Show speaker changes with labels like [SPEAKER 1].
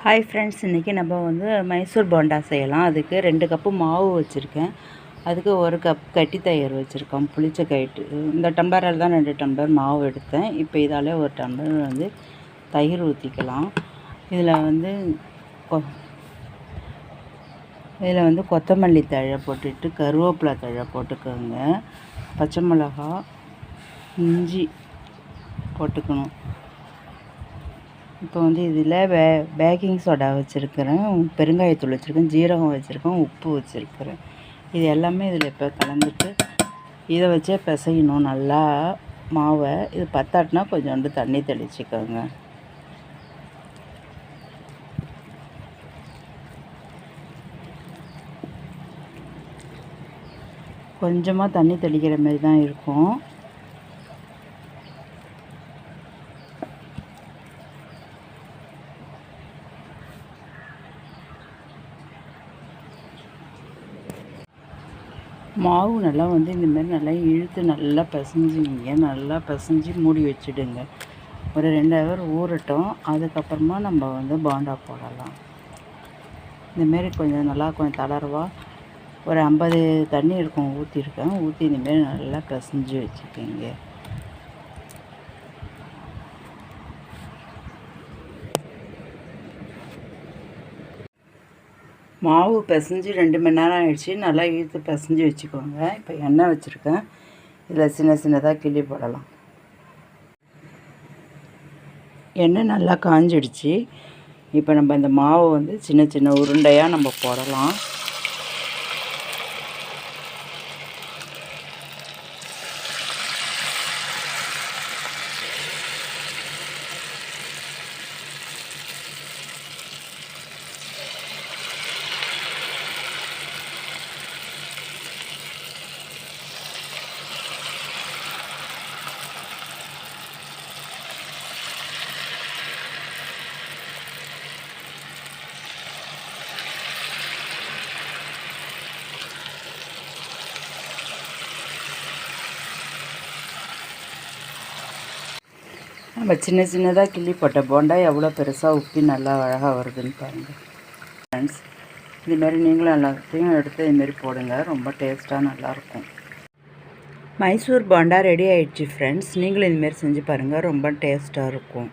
[SPEAKER 1] Hi friends, இன்றைக்கி நம்ம மைசூர் போண்டா செய்யலாம். அதுக்கு 2 கப்பு மாவு வச்சுருக்கேன். அதுக்கு 1 கப் கட்டி தயிர் வச்சுருக்கோம், புளிச்ச கயிட்டு. இந்த டம்ளரில் தான் 2 டம்ளர் மாவு எடுத்தேன். இப்போ இதால் 1 டம்ளர் தயிர் ஊற்றிக்கலாம். இதில் கொத்தமல்லி தழை போட்டுட்டு கருவேப்பிலை தழை போட்டுக்கோங்க. பச்சை மிளகா, இஞ்சி போட்டுக்கணும். இப்போ இதில் பேக்கிங் சோடா வச்சுருக்கிறேன், பெருங்காயத்தூள் வச்சுருக்கேன், ஜீரகம் வச்சுருக்கேன், உப்பு வச்சுருக்கிறேன். இது எல்லாமே இதில் இப்போ கலந்துட்டு இதை வச்சே பிசையணும் நல்லா மாவை. இது பத்தாட்டினா கொஞ்சோண்டு தண்ணி தெளிச்சிக்கோங்க. கொஞ்சமாக தண்ணி தெளிக்கிற மாதிரி தான் இருக்கும். மாவு நல்லா இந்தமாதிரி நல்லா இழுத்து நல்லா பிசைஞ்சிங்க. நல்லா பிசைஞ்சு மூடி வச்சுடுங்க. ஒரு 2 ஹவர் ஊறட்டும். அதுக்கப்புறமா நம்ம போண்டா போடலாம். இந்தமாரி கொஞ்சம் தளர்வாக ஒரு 50 தண்ணி இருக்கும் ஊற்றிருக்கேன். ஊற்றி இந்தமாரி நல்லா பிசைஞ்சு வச்சுக்கோங்க. மாவு பிசைஞ்சு 2 மணி நேரம் ஆகிடுச்சி. நல்லா இழுத்து பிசைஞ்சு வச்சுக்கோங்க. இப்போ எண்ணெய் வச்சுருக்கேன். இதில் சின்ன சின்னதாக கிள்ளி போடலாம். எண்ணெய் நல்லா காஞ்சிடுச்சு. இப்போ நம்ம இந்த மாவை சின்ன சின்ன உருண்டையாக நம்ம போடலாம். நம்ம சின்ன சின்னதாக கிள்ளி போட்ட போண்டா எவ்வளோ பெருசாக உப்பி நல்லா அழகாக வருதுன்னு பாருங்கள் ஃப்ரெண்ட்ஸ். இதுமாரி நீங்களும் எல்லாத்தையும் எடுத்து இதுமாரி போடுங்க. ரொம்ப டேஸ்ட்டாக நல்லாயிருக்கும். மைசூர் போண்டா ரெடி ஆகிடுச்சு ஃப்ரெண்ட்ஸ். நீங்களும் இதுமாரி செஞ்சு பாருங்கள். ரொம்ப டேஸ்ட்டாக இருக்கும்.